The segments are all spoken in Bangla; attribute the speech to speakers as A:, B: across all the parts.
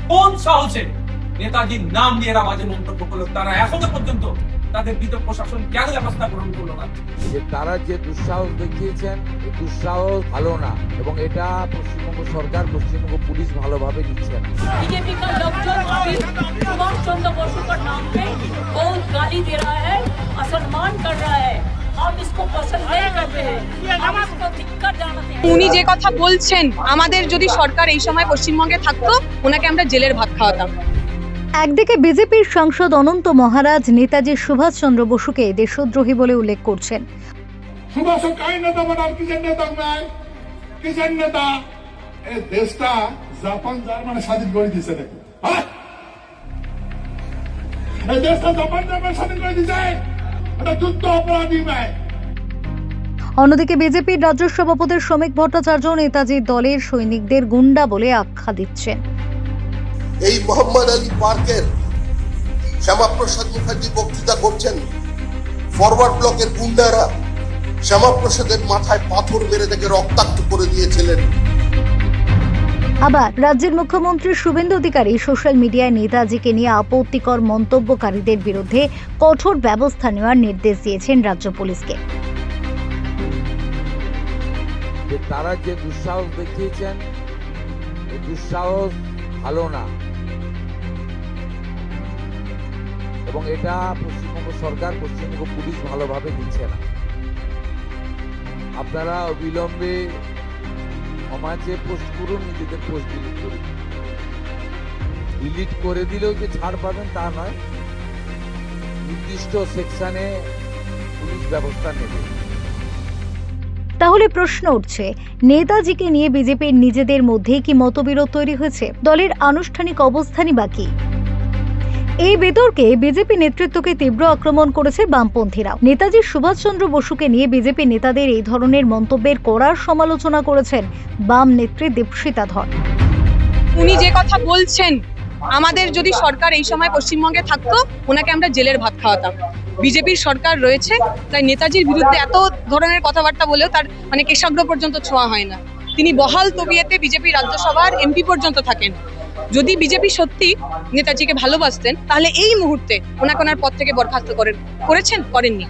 A: কোন সাহসে নেতাজির নাম নিয়ে এরা মাঝে মন্তব্য করলো? তারা এখনো পর্যন্ত তাদের বিরুদ্ধে প্রশাসন কেন ব্যবস্থা গ্রহণ করলো না?
B: যে তারা যে দুঃসাহস দেখিয়েছেন এই দুঃসাহস ভালো না, এবং এটা পশ্চিমবঙ্গ সরকার, পশ্চিমবঙ্গ পুলিশ ভালোভাবে নিচ্ছে না।
C: बीजेपी का लोकजन अभी सुभाष चंद्र बोस का नाम पे बहुत गाली दे रहा है, असम्मान कर रहा है। हम इसको पसंद नहीं करते हैं, हम इसको धिक्कार জানাতে हैं।
D: উনি যে কথা বলছেন, আমাদের যদি সরকার এই সময় পশ্চিমবঙ্গে থাকতো, ওনাকে আমরা জেলের ভাত খাওয়াতাম।
E: একদিকে বিজেপির সাংসদ অনন্ত মহারাজ নেতাজি সুভাষচন্দ্র বসুকে দেশদ্রোহী বলে উল্লেখ করছেন।
F: সুভাষ কাই নেতা বানার কিসের নেতা নাই, কিসের নেতা? এই দেশটা জাপান জার্মানি স্বাধীন করে দিয়েছে নাকি? এই দেশটা জাপান জার্মানি স্বাধীন করে দিয়েছে, এটা যুদ্ধ অপরাধী নয়।
E: অন্যদিকে বিজেপির রাজ্য সভাপতি শ্রমিক ভট্টাচার্য নেতাজির দলের সৈনিকদের গুন্ডা বলে আখ্যা দিচ্ছেন।
G: এই মোহাম্মদ আলী পার্কের শ্যামাপ্রসাদ মুখার্জি বক্তৃতা করছেন, ফরওয়ার্ড ব্লকের গুন্ডারা শ্যামাপ্রসাদের মাথায় পাথর মেরে তাকে রক্তাক্ত করে দিয়েছিলেন।
E: আবার রাজ্যের মুখ্যমন্ত্রী শুভেন্দু অধিকারী সোশ্যাল মিডিয়ায় নেতাজিকে নিয়ে আপত্তিকর মন্তব্যকারীদের বিরুদ্ধে কঠোর ব্যবস্থা নেওয়ার নির্দেশ দিয়েছেন রাজ্য পুলিশকে।
B: যে তারা যে দুঃসাহস দেখিয়েছেন এই দুঃসাহস ভালো না, এবং এটা পশ্চিমবঙ্গ সরকার, পশ্চিমবঙ্গ পুলিশ ভালোভাবে নিচ্ছে না। আপনারা অবিলম্বে সমাজে পোস্ট করুন, নিজেদের পোস্ট ডিলিট করুন। ডিলিট করে দিলেও যে ছাড় পাবেন তা নয়, নির্দিষ্ট সেকশনে পুলিশ ব্যবস্থা নেবে।
E: তাহলে প্রশ্ন উঠছে, নেতাজিকে নিয়ে বিজেপির নিজেদের মধ্যে কি মতবিরোধ তৈরি হয়েছে? দলের আনুষ্ঠানিক অবস্থানই বাকি। এই বিতর্কে বিজেপি নেতৃত্বকে তীব্র আক্রমণ করেছে বামপন্থীরাও। নেতাজি সুভাষচন্দ্র বসুকে নিয়ে বিজেপি নেতাদের এই ধরনের মন্তব্যের কড়া সমালোচনা করেছেন বাম নেত্রী দীপশিতা ধর।
D: উনি যে কথা বলছেন, আমাদের যদি সরকার এই সময় পশ্চিমবঙ্গে থাকতো, ওনাকে আমরা জেলের ভাত খাওয়াতাম। বিজেপির সরকার রয়েছে, তাই নেতাজির বিরুদ্ধে এত ধরনের কথাবার্তা বলেও তার কেশাগ্র পর্যন্ত ছোঁয়া হয় না। তিনি বহাল তবিয়তে বিজেপি রাজ্যসভার এমপি পর্যন্ত থাকেন। যদি বিজেপি সত্যি নেতাজিকে ভালোবাসতেন, তাহলে এই মুহূর্তে ওনাকে ওনার পদ থেকে বরখাস্ত করেননি।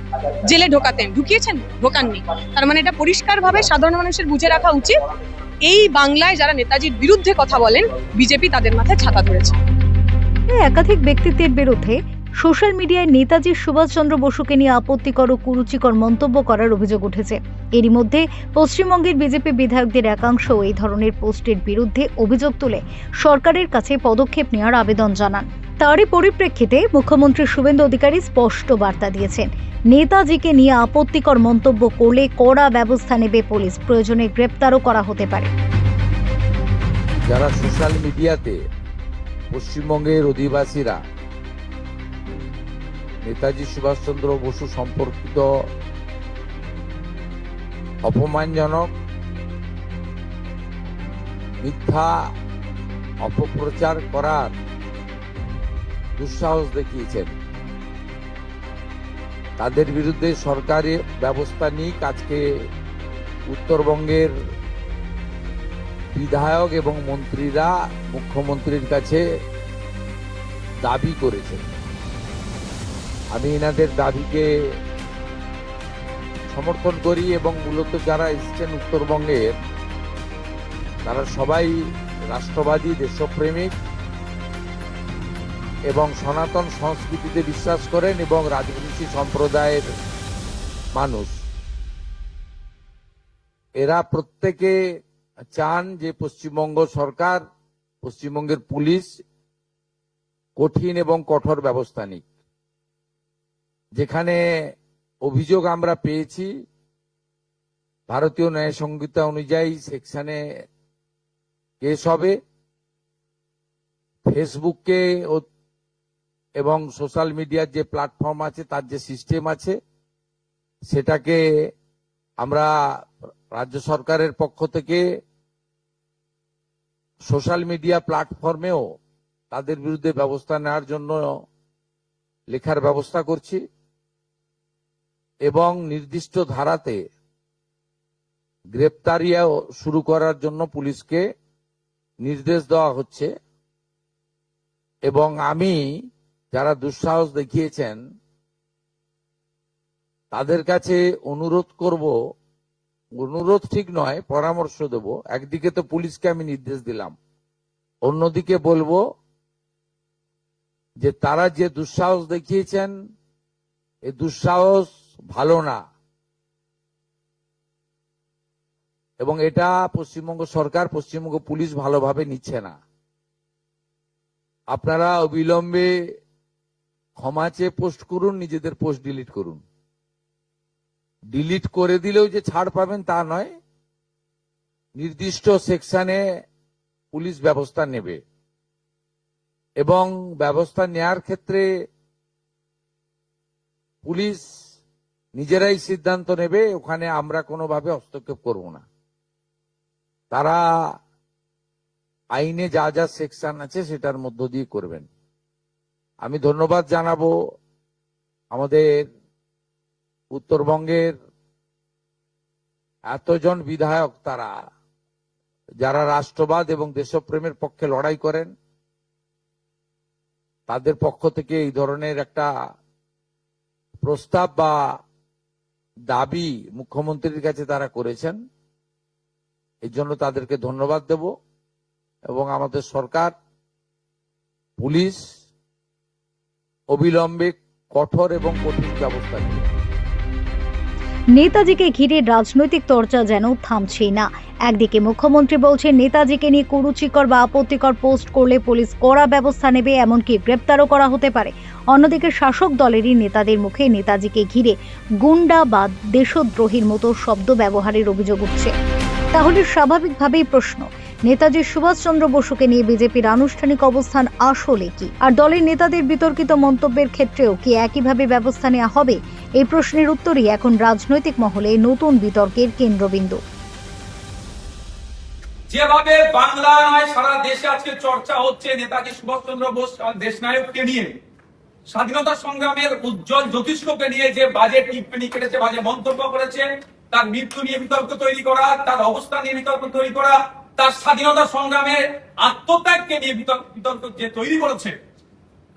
D: জেলে ঢুকিয়েছেন, ঢোকাননি। তার মানে এটা পরিষ্কারভাবে সাধারণ মানুষের বুঝে রাখা উচিত, এই বাংলায় যারা নেতাজির বিরুদ্ধে কথা বলেন, বিজেপি তাদের মাথায় ছাতা ধরেছে।
E: একাধিক ব্যক্তিত্বের বিরুদ্ধে সোশ্যাল মিডিয়ায় নেতাজি সুভাষচন্দ্র বসুকে নিয়ে আপত্তিকর ও কুরুচিকর মন্তব্য করার অভিযোগ উঠেছে। এরই মধ্যে পশ্চিমবঙ্গের বিজেপি বিধায়কদের একাংশ এই ধরনের পোস্টের বিরুদ্ধে অভিযোগ তুলে সরকারের কাছে পদক্ষেপ নেওয়ার আবেদন জানান। তারই পরিপ্রেক্ষিতে মুখ্যমন্ত্রী শুভেন্দু অধিকারী স্পষ্ট বার্তা দিয়েছেন, নেতাজিকে নিয়ে আপত্তিকর মন্তব্য করলে কড়া ব্যবস্থা নেবে পুলিশ, প্রয়োজনে গ্রেপ্তারও করা হতে পারে।
B: যারা সোশ্যাল মিডিয়াতে পশ্চিমবঙ্গের অধিবাসীরা নেতাজি সুভাষচন্দ্র বসু সম্পর্কিত অপমানজনক মিথ্যা অপপ্রচার করার দুঃসাহস দেখিয়েছেন, তাদের বিরুদ্ধে সরকারি ব্যবস্থা নিক আজকে উত্তরবঙ্গের বিধায়ক এবং মন্ত্রীরা মুখ্যমন্ত্রীর কাছে দাবি করেছেন। আমি এনাদের দাবিকে সমর্থন করি, এবং মূলত যারা এসেছেন উত্তরবঙ্গের, তারা সবাই রাষ্ট্রবাদী, দেশপ্রেমিক এবং সনাতন সংস্কৃতিতে বিশ্বাস করেন এবং রাজবংশী সম্প্রদায়ের মানুষ। এরা প্রত্যেকে চান যে পশ্চিমবঙ্গ সরকার, পশ্চিমবঙ্গের পুলিশ কঠিন এবং কঠোর ব্যবস্থা নিক। যেখানে অভিযোগ আমরা পেয়েছি, ভারতীয় ন্যায় সংহিতা অনুযায়ী সেকশনে কেস হবে। ফেসবুককে এবং সোশ্যাল মিডিয়ার যে প্ল্যাটফর্ম আছে, তার যে সিস্টেম আছে, সেটাকে আমরা রাজ্য সরকারের পক্ষ থেকে সোশ্যাল মিডিয়া প্ল্যাটফর্মেও তাদের বিরুদ্ধে ব্যবস্থা নেওয়ার জন্য লেখার ব্যবস্থা করছি। এবং নির্দিষ্ট ধারাতে গ্রেপ্তারিয়া শুরু করার জন্য পুলিশকে নির্দেশ দেওয়া হচ্ছে। এবং আমি যারা দুঃসাহস দেখিয়েছেন তাদের কাছে অনুরোধ করব, অনুরোধ ঠিক নয়, পরামর্শ দেব। একদিকে তো পুলিশকে আমি নির্দেশ দিলাম, অন্যদিকে বলবো যে তারা যে দুঃসাহস দেখিয়েছেন এই দুঃসাহস ভালো না, এবং এটা পশ্চিমবঙ্গ সরকার, পশ্চিমবঙ্গ পুলিশ ভালোভাবে নিচ্ছে না। আপনারা অবিলম্বে ক্ষমা চেয়ে পোস্ট করুন, নিজেদের পোস্ট ডিলিট করুন। ডিলিট করে দিলেও যে ছাড় পাবেন তা নয়, নির্দিষ্ট সেকশনে পুলিশ ব্যবস্থা নেবে এবং ব্যবস্থা নেয়ার ক্ষেত্রে পুলিশ নিজেরাই সিদ্ধান্ত নেবে, ওখানে আমরা কোনোভাবে হস্তক্ষেপ করব না। তারা আইনে যা যা সেকশন আছে সেটার মধ্য দিয়ে করবেন। আমি ধন্যবাদ জানাবো আমাদের উত্তরবঙ্গের এতজন বিধায়ক, তারা যারা রাষ্ট্রবাদ এবং দেশপ্রেমের পক্ষে লড়াই করেন, তাদের পক্ষ থেকে এই ধরনের একটা প্রস্তাব বা দাবি মুখ্যমন্ত্রীর কাছে তারা করেছেন। এই জন্য তাদেরকে ধন্যবাদ দেব এবং আমাদের সরকার, পুলিশ অবিলম্বে কঠোর এবং কঠিন ব্যবস্থা নেবে।
E: নেতাজিকে ঘিরে রাজনৈতিক চর্চা যেন থামছেই না। একদিকে মুখ্যমন্ত্রী বলছেন নেতাজিকে নিয়ে কুরুচিকর বা আপত্তিকর পোস্ট করলে পুলিশ কড়া ব্যবস্থা নেবে, এমনকি গ্রেপ্তারও করা হতে পারে। অন্যদিকে শাসক দলেরই নেতাদের মুখে নেতাজিকে ঘিরে গুন্ডা বা দেশদ্রোহীর মতো শব্দ ব্যবহারের অভিযোগ উঠছে। তাহলে স্বাভাবিকভাবেই প্রশ্ন, নেতাজি সুভাষচন্দ্র বসুকে নিয়ে বিজেপির আনুষ্ঠানিক অবস্থান আসলে কি? আর দলের নেতাদের বিতর্কিত মন্তব্যের ক্ষেত্রেও কি একইভাবে ব্যবস্থা নেওয়া হবে? এই প্রশ্নের উত্তরই এখন রাজনৈতিক মহলে নতুন বিতর্কের কেন্দ্রবিন্দু।
A: যেভাবে বাংলায় সারা দেশে আজকে চর্চা হচ্ছে নেতাজি সুভাষচন্দ্র বোস দেশনায়ককে নিয়ে, স্বাধীনতা সংগ্রামের উজ্জ্বল জ্যোতিষ্ককে নিয়ে যে বাজে টিপ্পনি কেটেছে, বাজে মন্তব্য করেছে, তার মৃত্যু নিয়ে বিতর্ক তৈরি করা, তার অবস্থান নিয়ে বিতর্ক তৈরি করা, তার স্বাধীনতা সংগ্রামের আত্মত্যাগকে নিয়ে বিতর্ক যে তৈরি করেছে,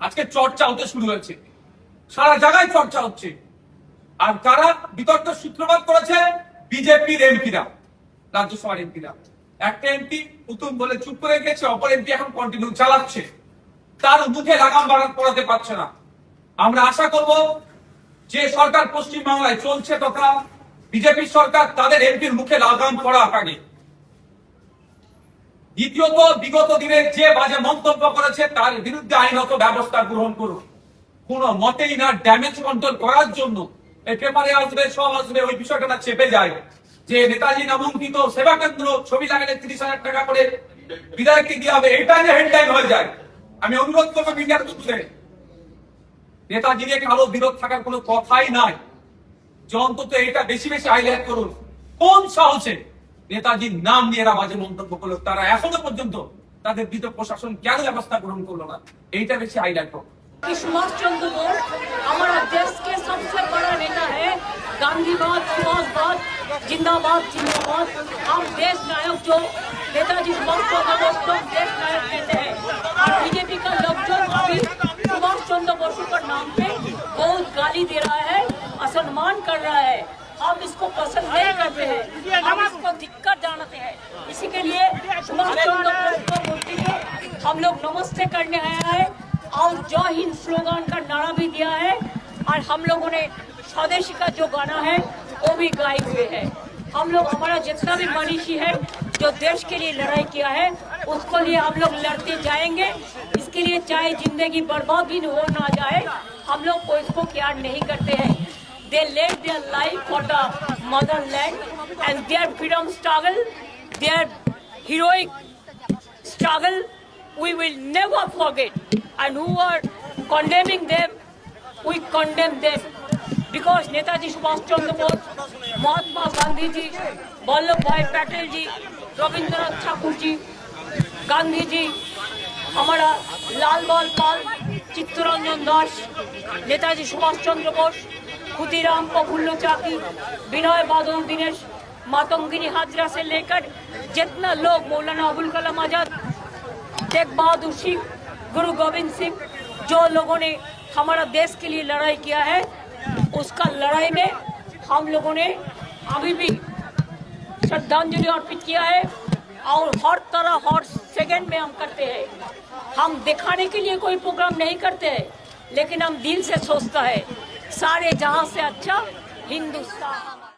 A: আজকে চর্চা হতে শুরু হয়েছে, সারা জায়গায় চর্চা হচ্ছে। আর কারা বিতর্ক সূত্রপাত করেছে? বিজেপির এমপিরা, রাজ্যসভার এমপিরা। একটা এমপি পুতুম বলে চুপ করে গেছে, অপর এমপি এখন কন্টিনিউ চালাচ্ছে, তার মুখে লাগাম পড়াতে পারছে না। আমরা আশা করব যে সরকার পশ্চিমবাংলায় চলছে তথা বিজেপি সরকার, তাদের এমপির মুখে লাগাম পড়া আগে। দ্বিতীয়ত, বিগত দিনে যে বাজে মন্তব্য করেছে তার বিরুদ্ধে আইনত ব্যবস্থা গ্রহণ করুন। কোন মতেই না ড্যামেজ কন্ট্রোল করার জন্য এই পেপারে আসবে, সব আসবে, ওই বিষয়টা না চেপে যায় যে নেতাজি নামাঙ্কিত সেবা কেন্দ্র ছবি লাগালে 30,000 টাকা করে বিধায়ককে দিয়ে হবে, এটা যে হেডলাইন হয়ে যায়। আমি অনুরোধ করবো মিডিয়ার তুলে, নেতাজি নিয়ে কারো বিরোধ থাকার কোনো কথাই নাই, যে অন্তত এটা বেশি বেশি হাইলাইট করুন। কোন সাহসে নেতাজির নাম নিয়ে এরা বাজে মন্তব্য করলো, তারা এখনো পর্যন্ত তাদের বিরুদ্ধে প্রশাসন কেন ব্যবস্থা গ্রহণ করলো না, এইটা বেশি হাইলাইট করুন।
C: सुभाष चंद्र बोस हमारा देश के सबसे बड़ा नेता है। गांधीवाद, सुभाषवाद, जिंदाबाद जिंदाबाद। हम देश नायक जो नेताजी सुभाष चंद्र बोस को देश नायक कहते हैं, और बीजेपी का लोग जो अभी सुभाष चंद्र बोस पर नाम पे बहुत गाली दे रहा है, असम्मान कर रहा है, हम इसको पसंद नहीं करते हैं, हम इसको धिक्कार जानते हैं। इसी के लिए सुभाष चंद्र बोस को मूर्ति को हम लोग नमस्ते करने आया है और जय हिंद स्लोगन का नारा भी दिया है, और हम लोगों ने स्वदेशी का जो गाना है वो भी गाए हुए है। हम लोग, हमारा जितना भी मनीषी है जो देश के लिए लड़ाई किया है, उसको लिए हम लोग लड़ते जाएंगे। इसके लिए चाहे जिंदगी बर्बाद भी हो ना जाए, हम लोग को इसको प्यार नहीं करते हैं। They laid their life for the motherland and their freedom struggle, their heroic struggle, we will never forget. And who are condemning them, we condemn them, because Netaji Subhash Chandra Bose, Mahatma Gandhi ji, Vallabh Bhai Patel ji, Rabindranath Thakur ji, Gandhi ji, हमारा लाल बाल पाल, चित्तरंजन दास, नेताजी सुभाष चंद्र बोस, खुदीराम प्रफुल्ल चाकी, विनय बादल, दिनेश मातंगिनी हाजरा से लेकर जितना लोग, मौलाना अबुल कलाम आजाद, तेग बहादुर सिंह, गुरु गोविंद सिंह, जो लोगों ने हमारा देश के लिए लड़ाई किया है, उसका लड़ाई में हम लोगों ने अभी भी श्रद्धांजलि अर्पित किया है और हर तरह हर सेकंड में हम करते हैं। हम दिखाने के लिए कोई प्रोग्राम नहीं करते हैं, लेकिन हम दिल से सोचता है सारे जहां से अच्छा हिंदुस्तान।